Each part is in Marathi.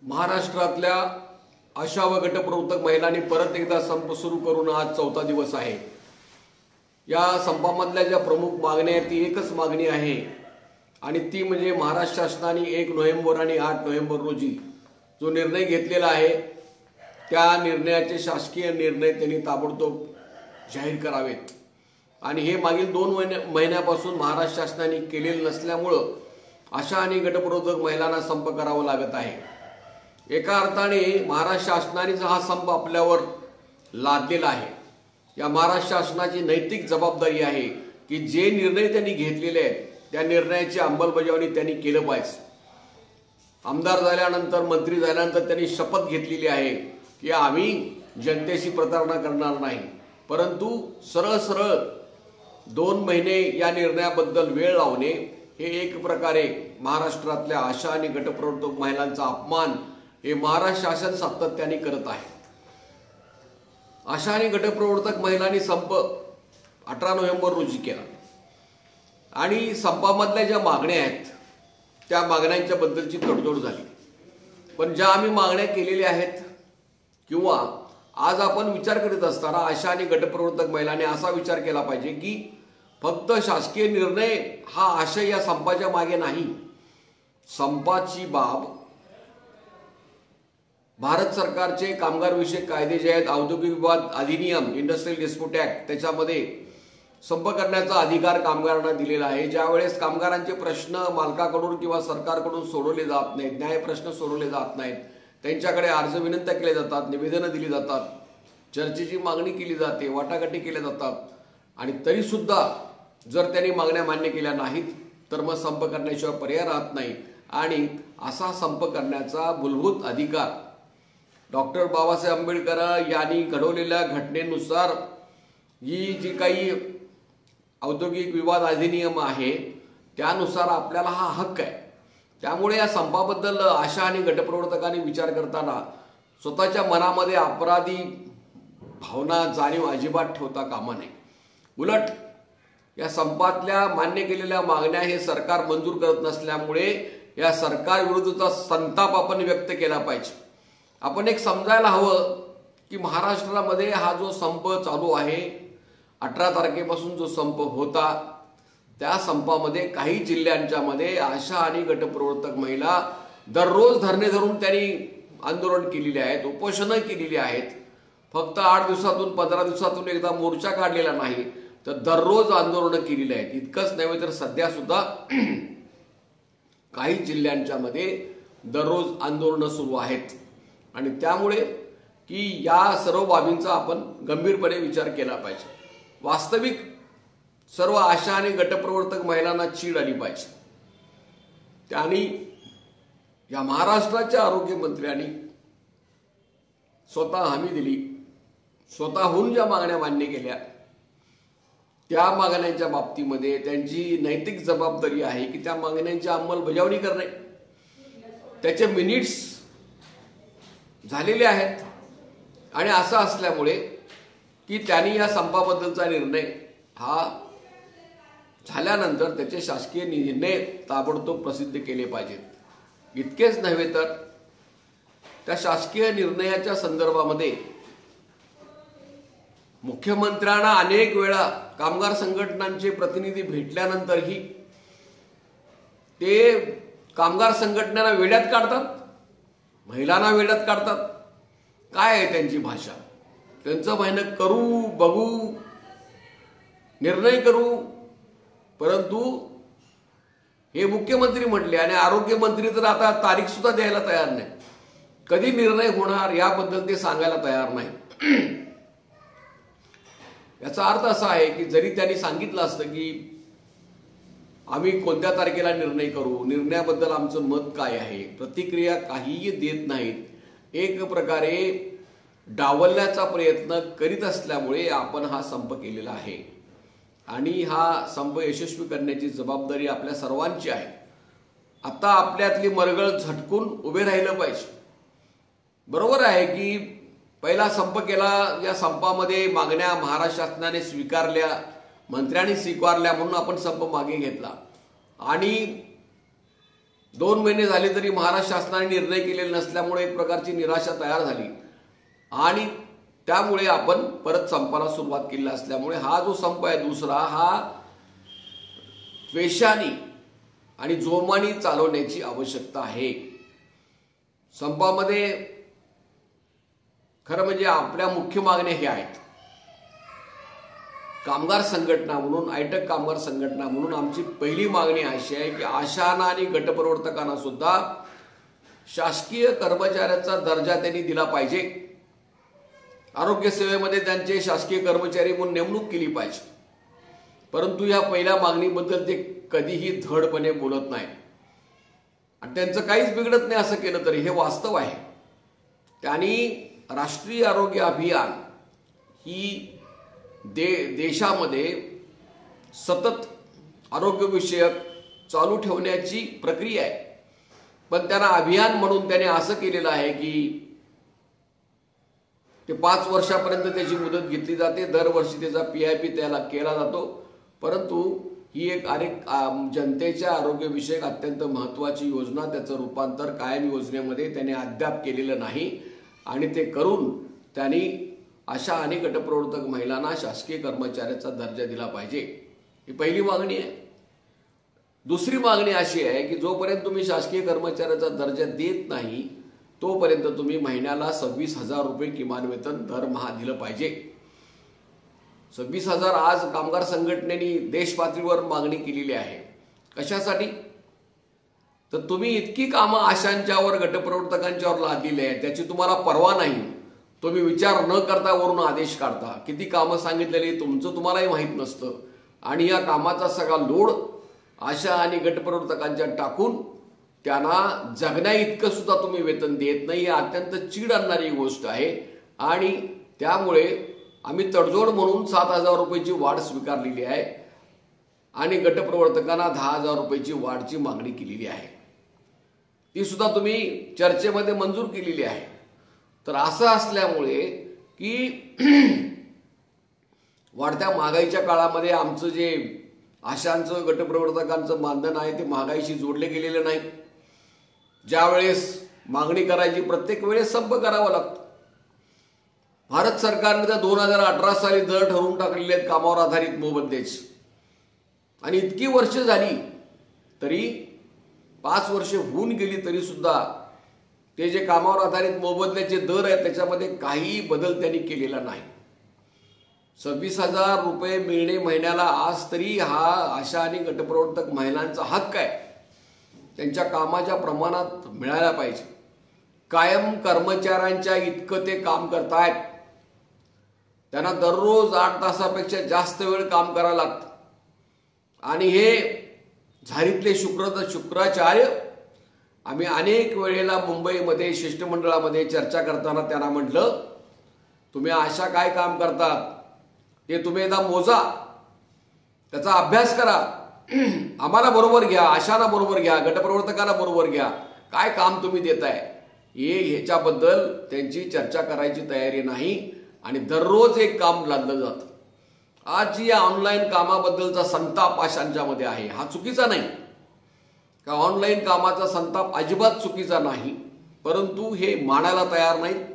महाराष्ट्रातल्या आशा व गटप्रवर्तक महिलांनी परत एकदा संप सुरू करून आज चौथा दिवस आहे। या संपामधल्या ज्या प्रमुख मागण्या आहेत ती एकच मागणी आहे आणि ती म्हणजे महाराष्ट्र शासनाने 1 नोव्हेंबर आणि 8 नोव्हेंबर रोजी जो निर्णय घेतलेला आहे त्या निर्णयाचे शासकीय निर्णय त्यांनी ताबडतोब जाहीर करावेत। आणि हे मागील 2 महिन्यापासून महाराष्ट्र शासनाने केलेले नसल्यामुळे आशा आणि गटप्रवर्तक महिलांना संप करावा लागत आहे। एका अर्थाने महाराष्ट्र शासनाने हा संप आपल्यावर लादलेला आहे। या महाराष्ट्र शासनाची नैतिक जबाबदारी आहे की जे निर्णय त्यांनी घेतलेले आहेत त्या निर्णयाची अंमलबजावणी त्यांनी केलं पाहिजे। आमदार झाल्यानंतर मंत्री झाल्यानंतर त्यांनी शपथ घेतलेली आहे की आम्ही जनतेशी प्रतारणा करणार नाही, परंतु सरळ सरळ 2 महिने या निर्णयाबद्दल वेळ लावणे हे एक प्रकारे महाराष्ट्रातल्या आशा आणि गटप्रवर्तक महिलांचा अपमान हे महाराष्ट्र शासन सातत्याने करत आहे। आशा आणि गटप्रवर्तक महिलांनी संप 18 नोव्हेंबर रोजी केला आणि संपामधल्या ज्या मागण्या आहेत त्या मागण्यांच्या बद्दलची तडजोड झाली। पण ज्या आम्ही मागण्या केलेल्या आहेत किंवा आज आपण विचार करीत असताना आशा आणि गटप्रवर्तक महिलांनी असा विचार केला पाहिजे की फक्त शासकीय निर्णय हा आशय या संपाच्या मागे नाही। संपाची बाब भारत सरकारचे कामगार विषयक कायदे जे आहेत औद्योगिक विवाद अधिनियम इंडस्ट्रियल डिस्प्यूट ऍक्ट त्याच्यामध्ये संप करण्याचा अधिकार कामगारांना दिलेला आहे। ज्यावेळेस कामगारांचे प्रश्न मालकाकडून किंवा सरकारकडून सोडवले जात नाहीत, न्याय प्रश्न सोडवले जात नाहीत, त्यांच्याकडे अर्ज विनंत्या केल्या जातात, निवेदनं दिली जातात, चर्चेची मागणी केली जाते, वाटाघाटी केल्या जातात आणि तरी सुद्धा जर त्यांनी मागण्या मान्य केल्या नाहीत तर मग संप करण्याशिवाय पर्याय राहत नाही। आणि असा संप करण्याचा मूलभूत अधिकार डॉक्टर बाबासाहेब आंबेडकर यांनी घडवलेल्या घटनेनुसार ही जी काही औद्योगिक विवाद अधिनियम आहे त्यानुसार आपल्याला हा हक्क आहे। त्यामुळे या संपाबद्दल आशा आणि गटप्रवर्तकांनी विचार करताना स्वतःच्या मनामध्ये अपराधी भावना जाणीव अजिबात ठेवता कामा नये। उलट या संपातल्या मान्य केलेल्या मागण्या हे सरकार मंजूर करत नसल्यामुळे या सरकार विरुद्धचा संताप आपण व्यक्त केला पाहिजे। आपण एक समजायला हवं की महाराष्ट्रामध्ये हा जो संप चालू आहे 18 तारखेपासून जो संप होता त्या संपामध्ये काही जिल्ह्यांच्या मध्ये आशा आणि गटप्रवर्तक महिला दररोज धरणे धरून त्यांनी आंदोलन केलेले आहेत, उपोषणं केलेली आहेत। फक्त 8 दिवसातून 15 दिवसातून एकदा मोर्चा काढलेला नाही तर दररोज आंदोलनं केलेली आहेत। इतकंच नव्हे तर सध्या सुद्धा काही जिल्ह्यांच्या मध्ये दररोज आंदोलनं सुरू आहेत आणि त्यामुळे की या सर्व बाबींचा आपण गंभीरपणे विचार केला पाहिजे। वास्तविक सर्व आशा आणि गटप्रवर्तक महिलांना चीड आली पाहिजे। त्यांनी या महाराष्ट्राच्या आरोग्यमंत्र्यांनी स्वतः हमी दिली, स्वतःहून ज्या मागण्या मान्य केल्या त्या मागण्यांच्या बाबतीमध्ये त्यांची नैतिक जबाबदारी आहे की त्या मागण्यांची अंमलबजावणी करणे। त्याचे मिनिट्स झालेले आहेत आणि असं असल्यामुळे की त्यांनी या संपाबद्दलचा निर्णय हा झाल्यानंतर त्याचे शासकीय निर्णय ताबडतोब प्रसिद्ध केले पाहिजेत। इतकेच नव्हे तर त्या शासकीय निर्णयाच्या संदर्भामध्ये मुख्यमंत्र्यांना अनेक वेळा कामगार संघटनांचे प्रतिनिधी भेटल्यानंतरही ते कामगार संघटनांना वेड्यात काढतात, महिलांना वेड्यात काढतात। काय आहे त्यांची भाषा? त्यांचं म्हणणं करू बघू निर्णय करू, परंतु हे मुख्यमंत्री म्हटले आणि आरोग्यमंत्री तर आता तारीख सुद्धा द्यायला तयार नाही। कधी निर्णय होणार याबद्दल ते सांगायला तयार नाही। याचा अर्थ असा आहे की जरी त्यांनी सांगितलं असतं की आम्ही कोणत्या तारखेला निर्णय करू, निर्णयाबद्दल आमचं मत काय आहे, प्रतिक्रिया काहीही देत नाहीत। एक प्रकारे डावलण्याचा प्रयत्न करीत असल्यामुळे आपण हा संप केलेला आहे आणि हा संप यशस्वी करण्याची जबाबदारी आपल्या सर्वांची आहे। आता आपल्यातली मरगळ झटकून उभे राहिलं पाहिजे। बरोबर आहे की पहिला संप केला, या संपामध्ये मागण्या महाराष्ट्र शासनाने स्वीकारल्या, मंत्र्यांनी स्वीकारल्या म्हणून आपण संप मागे घेतला आणि 2 महिने झाले तरी महाराष्ट्र शासनाने निर्णय केलेला नसल्यामुळे एक प्रकारची निराशा तयार झाली आणि त्यामुळे आपण परत संपाला सुरुवात केली असल्यामुळे हा जो संप आहे दुसरा हा द्वेषाने आणि जोमाने चालवण्याची आवश्यकता आहे। संपामध्ये खरं म्हणजे आपल्या मुख्य मागण्या ह्या आहेत। कामगार संघटना म्हणून आयटक कामगार संघटना म्हणून आमची पहिली मागणी अशी आहे की आशांना आणि गटप्रवर्तकांना सुद्धा शासकीय कर्मचाऱ्याचा दर्जा त्यांनी दिला पाहिजे। आरोग्य सेवेमध्ये त्यांचे शासकीय कर्मचारी म्हणून नेमणूक केली पाहिजे, परंतु या पहिल्या मागणीबद्दल ते कधीही धडपणे बोलत नाही आणि त्यांचं काहीच बिघडत नाही असं केलं तरी हे वास्तव आहे। त्यांनी राष्ट्रीय आरोग्य अभियान ही देशामध्ये सतत आरोग्यविषयक चालू ठेवण्याची प्रक्रिया आहे, पण त्यांना अभियान म्हणून त्याने असं केलेलं आहे की ते 5 वर्षापर्यंत त्याची मुदत घेतली जाते, दरवर्षी त्याचा PIP त्याला केला जातो, परंतु ही एक जनतेच्या आरोग्यविषयक अत्यंत महत्त्वाची योजना त्याचं रूपांतर कायम योजनेमध्ये त्याने अद्याप केलेलं नाही आणि ते करून त्यांनी आशा आणि गटप्रवर्तक महिलांना शासकीय कर्मचाऱ्याचा दर्जा दिला पाहिजे। ही पहिली मागणी आहे। दुसरी मागणी अशी आहे की जोपर्यंत तुम्ही शासकीय कर्मचाऱ्याचा दर्जा देत नाही तोपर्यंत तुम्ही महिन्याला 26,000 रुपये किमान वेतन दरमहा दिलं पाहिजे। 26,000 आज कामगार संघटनेने देश पातळीवर मागणी केलेली आहे। कशासाठी? तर तुम्ही इतकी कामं आशांच्यावर गटप्रवर्तकांच्यावर लादलेली आहे त्याची तुम्हाला पर्वा नाही, तुम्ही विचार न करता वरून आदेश काढता। किती कामं सांगितलेली तुमचं तुम्हालाही माहीत नसतं आणि या कामाचा सगळा लोड आशा आणि गटप्रवर्तकांच्या टाकून त्यांना जगण्या इतकं सुद्धा तुम्ही वेतन देत नाही। ही अत्यंत चीड आणणारी गोष्ट आहे आणि त्यामुळे आम्ही तडजोड म्हणून 7,000 रुपयाची वाढ स्वीकारलेली आहे आणि गटप्रवर्तकांना 10,000 रुपयाची वाढची मागणी केलेली आहे, ती सुद्धा तुम्ही चर्चेमध्ये मंजूर केलेली आहे। तर असं असल्यामुळे की वाढत्या महागाईच्या काळामध्ये आमचं जे आशांचं गटप्रवर्तकांचं मानधन आहे ते महागाईशी जोडले गेलेलं नाही। ज्या वेळेस मागणी करायची प्रत्येक वेळेस संप करावा लागतो। भारत सरकारने तर 2018 साली दर ठरवून टाकलेले आहेत कामावर आधारित मोबदल्याचे आणि इतकी वर्ष झाली तरी 5 वर्ष होऊन गेली तरी सुद्धा ते जे कामावर आधारित मोबदल्याचे दर आहेत त्याच्यामध्ये काही बदल त्यांनी केलेला नाही। 26,000 रुपये मिळणे महिन्याला आज तरी हा आशा आणि गटप्रवर्तक महिलांचा हक्क आहे, त्यांच्या कामाच्या प्रमाणात मिळायला पाहिजे। कायम कर्मचाऱ्यांच्या इतकं ते काम करतायत, त्यांना दररोज 8 तासापेक्षा जास्त वेळ काम करावं लागतं आणि हे झारीतले शुक्राचार्य आम्ही अनेक वेळेला मुंबईमध्ये शिष्टमंडळामध्ये चर्चा करताना त्यांना म्हटलं तुम्ही आशा काय काम करतात ते तुम्ही एकदा मोजा, त्याचा अभ्यास करा, आम्हाला बरोबर घ्या, आशांना बरोबर घ्या, गटप्रवर्तकांना बरोबर घ्या, काय काम तुम्ही देताय ह्याच्याबद्दल त्यांची चर्चा करायची तयारी नाही आणि दररोज एक काम लादलं जातं। आज जी ऑनलाईन कामाबद्दलचा संताप आशांच्यामध्ये आहे हा चुकीचा नाही का, ऑनलाईन कामाचा संताप अजिबात चुकीचा नाही, परंतु हे मानायला तयार नाहीत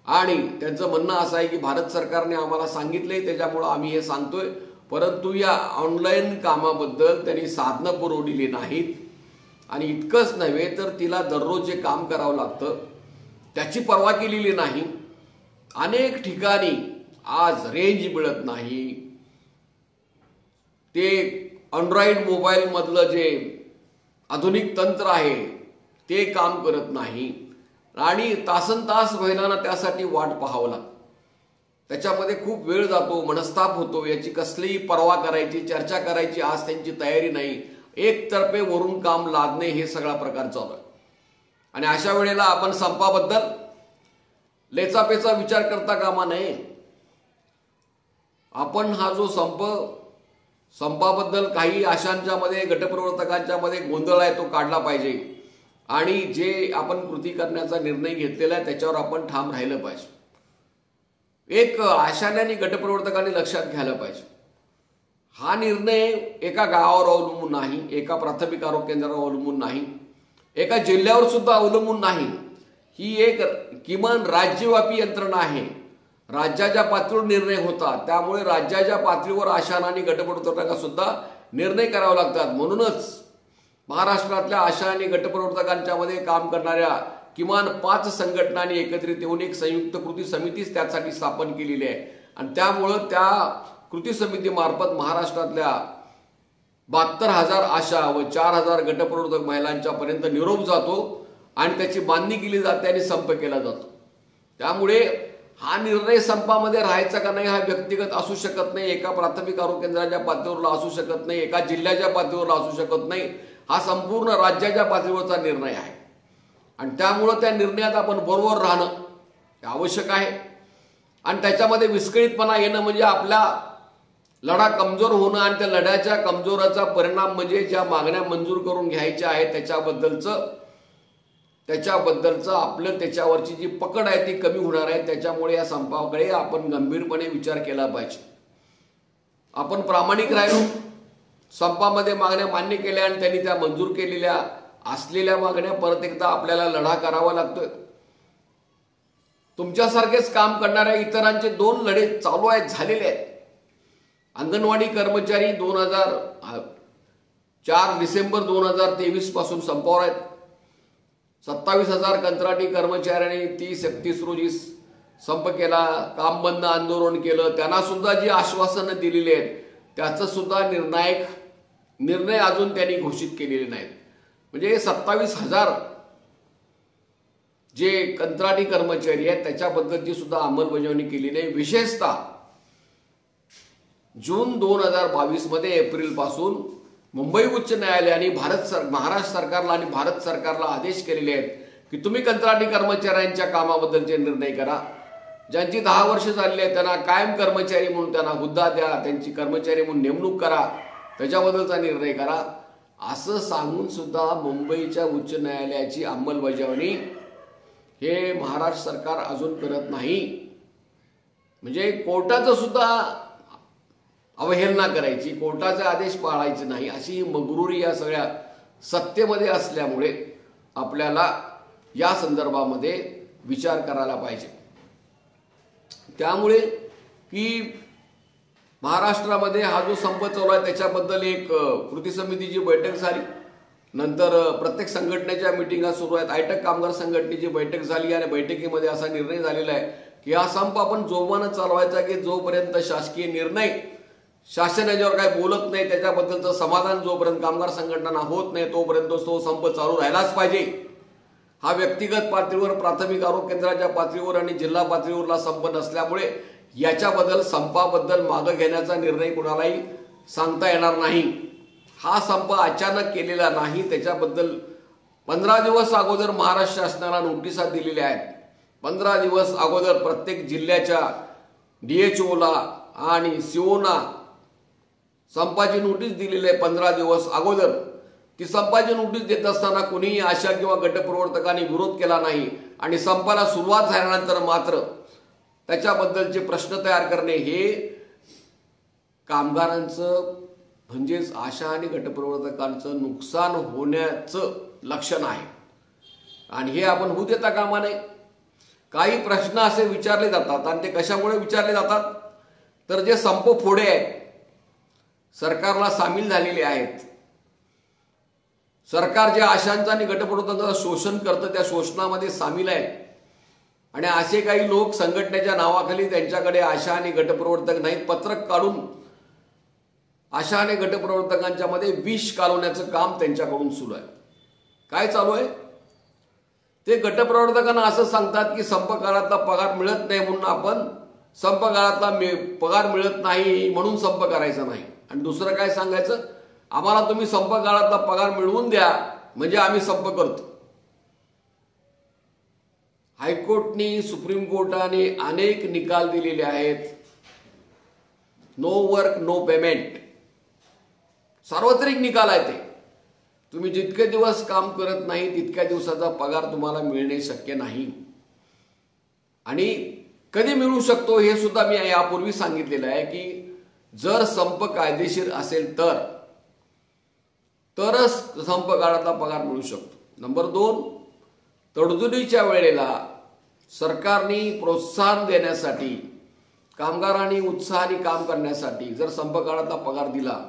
आणि त्यांचं म्हणणं असं आहे की भारत सरकारने आम्हाला सांगितलंय त्याच्यामुळे आम्ही हे सांगतोय, परंतु या ऑनलाईन कामाबद्दल त्यांनी साधनं पुरवलेली नाहीत आणि इतकंच नव्हे तर तिला दररोज जे काम करावं लागतं त्याची पर्वा केलेली नाही। अनेक ठिकाणी आज रेंज मिळत नाही, ते अँड्रॉइड मोबाईल मधलं जे आधुनिक तंत्र आहे ते काम करत नाही आणि तासनतास महिलांना त्यासाठी वाट पाहावं लागतं, त्याच्यामध्ये खूप वेळ जातो, मनस्ताप होतो, याची कसलीही पर्वा करायची चर्चा करायची आज त्यांची तयारी नाही। एकतर्फे वरून काम लादणे हे सगळा प्रकार चालू आहे आणि अशा वेळेला आपण संपाबद्दल लेचापेचा विचार करता कामा नये। आपण हा जो संपाबद्दल काही आशांच्या मध्ये गटप्रवर्तकांच्या मध्ये गोंधळ आहे तो काढला पाहिजे आणि जे आपण कृती करण्याचा निर्णय घेतलेला आहे त्याच्यावर आपण ठाम राहिलं पाहिजे। एक आशाने आणि गटप्रवर्तकांनी लक्षात घ्यायला पाहिजे हा निर्णय एका गावावर अवलंबून नाही, एका प्राथमिक आरोग्य केंद्रावर अवलंबून नाही, एका जिल्ह्यावर सुद्धा अवलंबून नाही, ही एक किमान राज्यव्यापी यंत्रणा आहे. राज्याच्या पातळीवर निर्णय होतात, त्यामुळे राज्याच्या पातळीवर आशा आणि गटप्रवर्तकांना सुद्धा निर्णय करावे लागतात. म्हणूनच महाराष्ट्रातल्या आशा आणि गटप्रवर्तकांच्या मध्ये काम करणाऱ्या किमान 5 संघटनांनी एकत्रित येऊन एक संयुक्त कृती समितीच त्यासाठी स्थापन केलेली आहे. आणि त्यामुळं त्या कृती समितीमार्फत महाराष्ट्रातल्या 72,000 आशा व 4,000 गटप्रवर्तक महिलांच्या पर्यंत निरोप जातो आणि त्याची बांधणी केली जाते आणि संप केला जातो. त्यामुळे हा निर्णय संपामध्ये राहायचा का नाही हा व्यक्तिगत असू शकत नाही, एका प्राथमिक आरोग्य केंद्राच्या पातळीवर असू शकत नाही, एका जिल्ह्याच्या पातळीवर असू शकत नाही. हा संपूर्ण राज्याच्या पातळीवरचा निर्णय आहे आणि त्यामुळं त्या निर्णयात आपण बरोबर राहणं आवश्यक आहे. आणि त्याच्यामध्ये विस्कळीतपणा येणं म्हणजे आपला लढा कमजोर होणं आणि त्या लढ्याच्या कमजोराचा परिणाम म्हणजे ज्या मागण्या मंजूर करून घ्यायच्या आहेत त्याच्याबद्दलचं आपलं त्याच्यावरची जी पकड आहे ती कमी होणार आहे. त्याच्यामुळे या संपाकडे आपण गंभीरपणे विचार केला पाहिजे. आपण प्रामाणिक राहिलो, संपामध्ये मागण्या मान्य केल्या आणि त्यांनी त्या मंजूर केलेल्या असलेल्या मागण्या परत एकदा आपल्याला लढा करावा लागतोय. तुमच्यासारखेच काम करणाऱ्या इतरांचे 2 लढे चालू आहेत, झालेले आहेत. अंगणवाडी कर्मचारी 4 डिसेंबर 2023 पासून संपावर आहेत. 27,000 कंत्राटी कर्मचाऱ्यांनी 30-31 रोजी संप केला, काम बंद आंदोलन केलं. त्यांना सुद्धा जी आश्वासनं दिलेली आहेत त्याचं सुद्धा निर्णय अजून त्यांनी घोषित केलेले नाहीत. म्हणजे 27,000 जे कंत्राटी कर्मचारी आहेत त्याच्याबद्दलची सुद्धा अंमलबजावणी केली नाही. विशेषतः जून 2022 मध्ये एप्रिल पासून मुंबई उच्च न्यायालयाने महाराष्ट्र सरकारला आणि भारत सरकारला आदेश केलेले आहेत की तुम्ही कंत्राटी कर्मचाऱ्यांच्या कामाबद्दलचे निर्णय करा. ज्यांची 10 वर्ष झालेली आहेत त्यांना कायम कर्मचारी म्हणून त्यांना हुद्दा द्या, त्यांची कर्मचारी म्हणून नेमणूक करा, त्याच्याबद्दलचा निर्णय करा, असं सांगून सुद्धा मुंबईच्या उच्च न्यायालयाची अंमलबजावणी हे महाराष्ट्र सरकार अजून करत नाही. म्हणजे कोर्टाचं सुद्धा अवहेलना करायची, कोर्टाचे आदेश पाळायचे नाही, अशी मगरुरी या सगळ्या सत्तेमध्ये असल्यामुळे आपल्याला या संदर्भामध्ये विचार करायला पाहिजे. त्यामुळे की महाराष्ट्रामध्ये हा जो संप चालू आहे त्याच्याबद्दल एक कृती समितीची बैठक झाली, नंतर प्रत्येक संघटनेच्या मिटिंगा सुरू आहेत. आयटक कामगार संघटनेची बैठक झाली आणि बैठकीमध्ये असा निर्णय झालेला आहे की हा संप आपण जोमानं चालवायचा की जोपर्यंत शासकीय निर्णय शासन याच्यावर काय बोलत नाही त्याच्याबद्दलचं समाधान जोपर्यंत कामगार संघटनांना होत नाही तोपर्यंत तो संप चालू राहिलाच पाहिजे. हा व्यक्तिगत पातळीवर, प्राथमिक आरोग्य केंद्राच्या पातळीवर आणि जिल्हा पातळीवरला संप नसल्यामुळे याच्याबद्दल संपाबद्दल मागं घेण्याचा निर्णय कुणालाही सांगता येणार नाही. हा संप अचानक केलेला नाही, त्याच्याबद्दल 15 दिवस अगोदर महाराष्ट्र शासनाला नोटिसा दिलेल्या आहेत. 15 दिवस अगोदर प्रत्येक जिल्ह्याच्या DHOला आणि COना संपाची नोटीस दिलेली आहे. 15 दिवस अगोदर ती संपाची नोटीस देत असताना कुणीही आशा किंवा गटप्रवर्तकांनी विरोध केला नाही आणि संपाला सुरुवात झाल्यानंतर मात्र त्याच्याबद्दलचे प्रश्न तयार करणे हे कामगारांचं म्हणजेच आशा आणि गटप्रवर्तकांचं नुकसान होण्याचं लक्षण आहे आणि हे आपण होऊ देता कामा नये. काही प्रश्न असे विचारले जातात आणि ते कशामुळे विचारले जातात तर जे संप फोडे आहेत, सरकारला सामील झालेले आहेत, सरकार जे आशांचं आणि गटप्रवर्तकांचं शोषण करतं त्या शोषणामध्ये सामील आहेत आणि असे काही लोक संघटनेच्या नावाखाली त्यांच्याकडे आशा आणि गटप्रवर्तक नाहीत पत्रक काढून आशा आणि गटप्रवर्तकांच्या मध्ये विष कालवण्याचं काम त्यांच्याकडून सुरू आहे. काय चालू आहे ते गटप्रवर्तकांना असं सांगतात की संप काळातला पगार मिळत नाही म्हणून आपण संप काळातला पगार मिळत नाही म्हणून संप करायचा नाही. आणि दुसरं काय सांगायचं, आम्हाला तुम्ही संप काळातला पगार मिळवून द्या म्हणजे आम्ही संप करतो. हायकोर्टनी, सुप्रीम कोर्टाने अनेक निकाल दिलेले आहेत. नो वर्क नो पेमेंट सार्वत्रिक निकाल आहे ते. तुम्ही जितके दिवस काम करत नाही तितक्या दिवसाचा पगार तुम्हाला मिळणे शक्य नाही. आणि कधी मिळू शकतो हे सुद्धा मी यापूर्वी सांगितलेलं आहे की जर संप कायदेशीर असेल तरच संप काळातला पगार मिळू शकतो. नंबर 2, तडजोडीच्या वेळेला सरकारने प्रोत्साहन देण्यासाठी, कामगारांनी उत्साहाने काम करण्यासाठी जर संप काळातला पगार दिला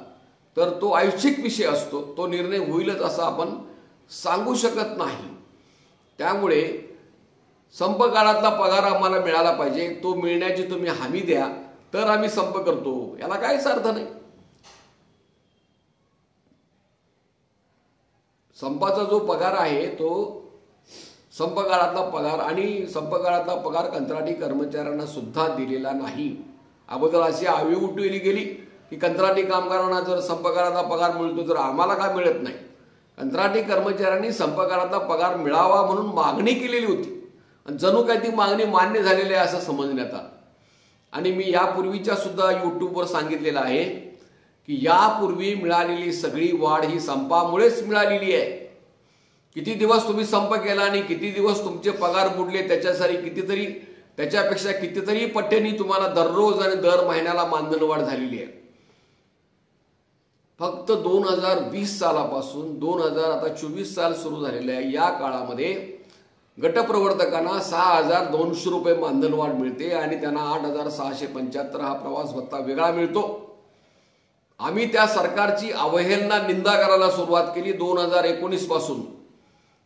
तर तो ऐच्छिक विषय असतो, तो निर्णय होईलच असं आपण सांगू शकत नाही. त्यामुळे संप काळातला पगार आम्हाला मिळाला पाहिजे, तो मिळण्याची तुम्ही हमी द्या, तर आम्ही संप करतो, याला काहीच अर्थ नाही. संपाचा जो पगार आहे तो संप काळातला पगार आणि संप काळातला पगार कंत्राटी कर्मचाऱ्यांना सुद्धा दिलेला नाही. अगोदर अशी आवी उठवली गेली की कंत्राटी कामगारांना जर संप काळातला पगार मिळतो तर आम्हाला काय मिळत नाही. कंत्राटी कर्मचाऱ्यांनी संप काळातला पगार मिळावा म्हणून मागणी केलेली होती आणि जणू काय ती मागणी मान्य झालेली आहे असं समजण्यात आलं. आणि मी यापूर्वीच्या सुद्धा यूट्यूबवर सांगितलेलं आहे की यापूर्वी मिळालेली सगळी वाढ ही संपामुळेच मिळालेली आहे. किती दिवस तुम्ही संप केला आणि किती दिवस तुमचे पगार बुडले त्याच्यापेक्षा कितीतरी पट्ट्यांनी तुम्हाला दररोज आणि दर महिन्याला मानधनवाढ झालेली आहे. फक्त 2020 सालापासून 2024 साल सुरू झालेल्या आहे या काळामध्ये गटप्रवर्तकांना 6,200 रुपये मानधनवाढ मिळते आणि त्यांना 8,675 हा प्रवास भत्ता वेगळा मिळतो. आम्ही त्या सरकारची अवहेलना निंदा करायला सुरुवात केली 2019 पासून.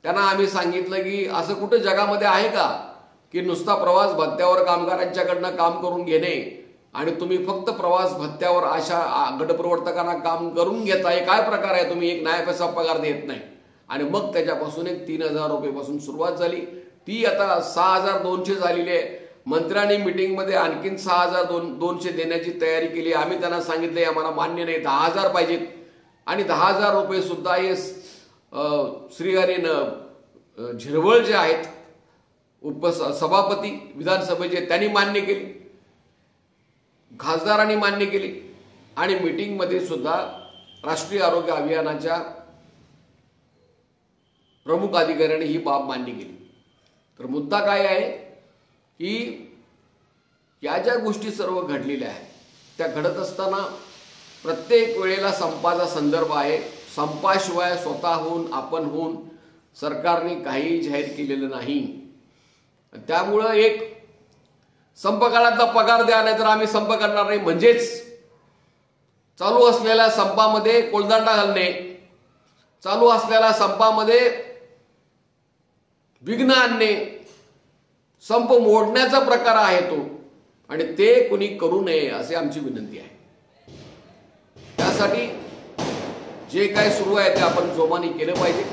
त्यांना आम्ही सांगितलं की असं कुठं जगामध्ये आहे का की नुसता प्रवास भत्त्यावर कामगारांच्याकडनं काम करून घेणे आणि तुम्ही फक्त प्रवास भत्त्यावर अशा गटप्रवर्तकांना काम करून घेताय, काय प्रकार आहे? तुम्ही एक न्याय पैसा पगार देत नाही. आणि मग त्याच्यापासून एक 3,000 रुपयेपासून सुरुवात झाली, ती आता 6,200 झालेली आहे. मंत्र्यांनी मिटिंगमध्ये आणखीन 6,200 देण्याची तयारी केली. आम्ही त्यांना सांगितले आम्हाला मान्य नाही, 10,000 पाहिजेत. आणि 10,000 रुपये सुद्धा हे श्रीहरीनं झिरवळ जे आहेत उपसभापती विधानसभेचे त्यांनी मान्य केली, खासदारांनी मान्य केली आणि मीटिंगमध्ये सुद्धा राष्ट्रीय आरोग्य अभियानाच्या प्रमुख अधिकाऱ्यांनी ही बाब मान्य केली. तर मुद्दा काय आहे की या ज्या गोष्टी सर्व घडलेल्या आहेत त्या घडत असताना प्रत्येक वेळेला संपाचा संदर्भ आहे. संपाशिवाय स्वतःहून आपणहून सरकारने काही जाहीर केलेलं नाही. त्यामुळं एक संप काळातला पगार द्या नाही तर आम्ही संप करणार नाही, म्हणजेच चालू असलेल्या संपामध्ये कोलदांडा घालणे, चालू असलेल्या संपामध्ये विघ्न आणणे, संप मोडण्याचा प्रकार आहे तो, आणि ते कुणी करू नये अशी आमची विनंती आहे. त्यासाठी जे काय सुरू आहे ते आपण जोमाने केलं पाहिजे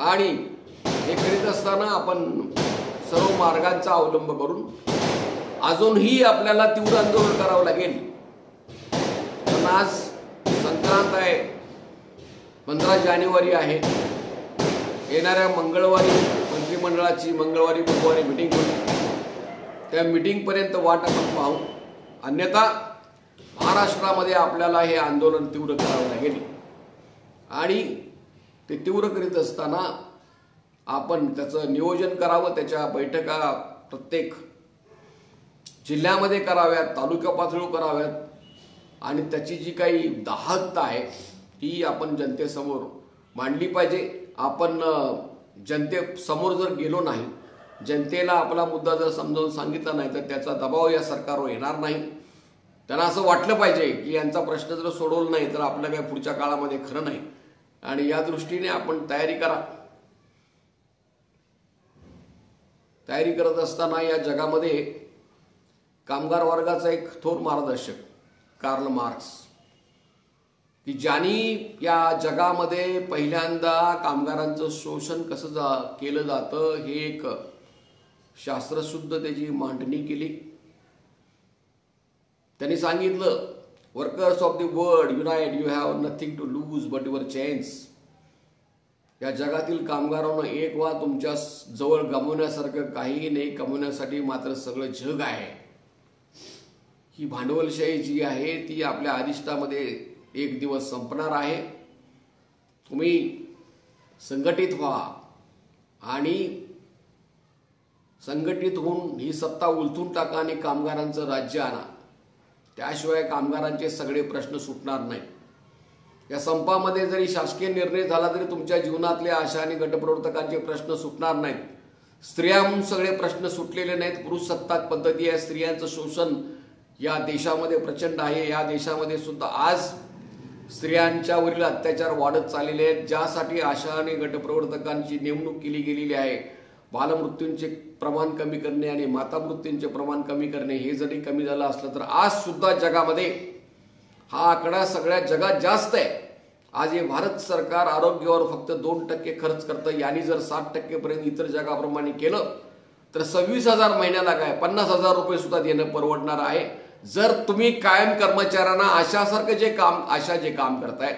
आणि हे करीत असताना आपण सर्व मार्गांचा अवलंब करून अजूनही आपल्याला तीव्र आंदोलन करावं लागेल. पण आज संक्रांत आहे, 15 जानेवारी आहे. येणाऱ्या मंगळवारी मंत्रिमंडळाची मंगळवारी बुधवारी मीटिंग होईल. त्या मीटिंगपर्यंत वाट आपण पाहू, अन्यथा महाराष्ट्रामध्ये आपल्याला हे आंदोलन तीव्र करावं लागेल. आणि ते तीव्र करीत असताना आपण त्याचं नियोजन करावं. त्याच्या बैठका प्रत्येक जिल्ह्यामध्ये कराव्यात, तालुका पातळीवर कराव्यात आणि त्याची जी काही दाहकता आहे ती आपण जनतेसमोर मांडली पाहिजे. आपण जनतेसमोर जर गेलो नाही, जनतेला आपला मुद्दा जर समजावून सांगितला नाही तर त्याचा दबाव या सरकारवर येणार नाही. त्यांना असं वाटलं पाहिजे की यांचा प्रश्न जर सोडवला नाही तर आपलं काय पुढच्या काळामध्ये खरं नाही. आणि या दृष्टीने आपण तयारी करा. तयारी करत असताना या जगामध्ये कामगार वर्गाचा एक थोर मार्गदर्शक कार्ल मार्क्स, की ज्यांनी या जगामध्ये पहिल्यांदा कामगारांचं शोषण कसं केलं जातं हे एक शास्त्रशुद्ध त्याची मांडणी केली. त्यांनी सांगितलं, workers of the world unite, you have nothing to lose but your chains. या जगातील कामगारांना एक वा तुमच्या जवळ गमवण्यासारखं काही नाही, कमवण्यासाठी मात्र सगळं जग आहे. ही भांडवलशाही जी आहे ती आपल्या अधिष्ठामध्ये एक दिवस संपणार आहे. तुम्ही संघटित व्हा आणि संघटित होऊन ही सत्ता उलथून टाका आणि कामगारांचं राज्य आणा. त्याशिवाय कामगारांचे सगळे प्रश्न सुटणार नाही. या संपामध्ये जरी शासकीय निर्णय झाला तरी तुमच्या जीवनातले आशा आणि गटप्रवर्तकांचे प्रश्न सुटणार नाहीत. स्त्रियांहून सगळे प्रश्न सुटलेले नाहीत. पुरुष सत्ताक पद्धती आहे, स्त्रियांचं शोषण या देशामध्ये प्रचंड आहे. या देशामध्ये सुद्धा आज स्त्रियांच्यावरील अत्याचार वाढत चाललेले आहेत, ज्यासाठी आशा आणि गटप्रवर्तकांची नेमणूक केली गेलेली आहे. बालमृत्यूंचे प्रमाण कमी करणे आणि माता मृत्यूंचे प्रमाण कमी करणे हे जरी कमी झालं असलं तर आज सुद्धा जगामध्ये हा आकडा सगळ्या जगात जास्त आहे. आज हे भारत सरकार आरोग्यावर फक्त 2% खर्च करतं. यांनी जर 60% पर्यंत इतर जगाप्रमाणे केलं तर 26,000 महिन्याला काय 50,000 रुपये सुद्धा देणं परवडणार आहे. जर तुम्ही कायम कर्मचाऱ्यांना आशासारखं आशा जे काम करतायत,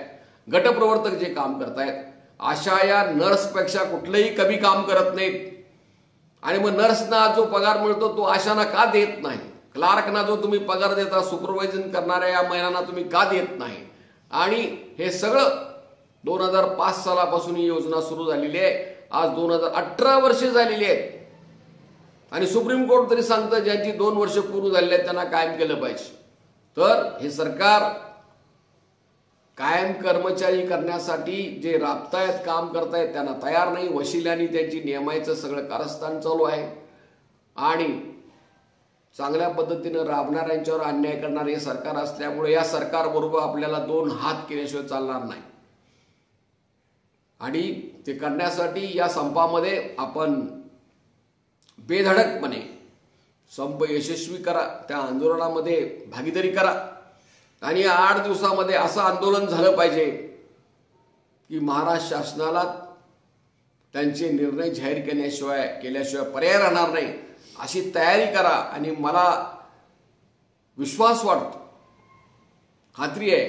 गटप्रवर्तक जे काम करतायत, आशा या नर्सपेक्षा कुठलंही कमी काम करत नाहीत. आणि मग नर्सना जो पगार मिळतो तो आशांना का देत नाही? क्लार्कना जो तुम्ही पगार देता, सुपरवायझिंग करणाऱ्या या महिलांना तुम्ही का देत नाही? आणि हे सगळं 2005 सालापासून ही योजना सुरू झालेली आहे. आज 2018 वर्षे झालेली आहेत आणि सुप्रीम कोर्ट तरी सांगतं ज्यांची 2 वर्ष पूर्ण झालेली आहेत त्यांना कायम केलं पाहिजे. तर हे सरकार कायम कर्मचारी करण्यासाठी जे राबतायत, काम करतायत, त्यांना तयार नाही. वशिल्याने त्यांची नियमायचं सगळं कारस्थान चालू आहे आणि चांगल्या पद्धतीनं राबणाऱ्यांच्यावर अन्याय करणारे हे सरकार असल्यामुळे या सरकारबरोबर आपल्याला 2 हात केल्याशिवाय चालणार नाही. आणि ते करण्यासाठी या संपामध्ये आपण बेधडकपणे संप यशस्वी करा, त्या आंदोलनामध्ये भागीदारी करा आणि 8 दिवसामध्ये असं आंदोलन झालं पाहिजे की महाराष्ट्र शासनाला त्यांचे निर्णय जाहीर केल्याशिवाय पर्याय राहणार नाही अशी तयारी करा. आणि मला विश्वास वाटतो, खात्री आहे,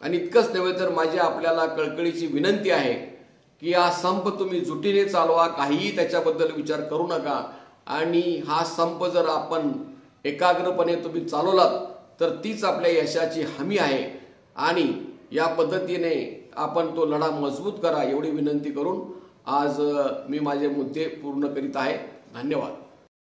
आणि इतकंच नव्हे तर माझी आपल्याला कळकळीची विनंती आहे की हा संप तुम्ही जुटीने चालवा, काहीही त्याच्याबद्दल विचार करू नका. आणि हा संप जर आपण एकाग्रपणे तुम्ही चालवलात तर तीच आपल्या यशाची हमी आहे. आणि या पद्धतीने आपण तो लढा मजबूत करा एवढी विनंती करून आज मी माझे मुद्दे पूर्ण करीत आहे. धन्यवाद.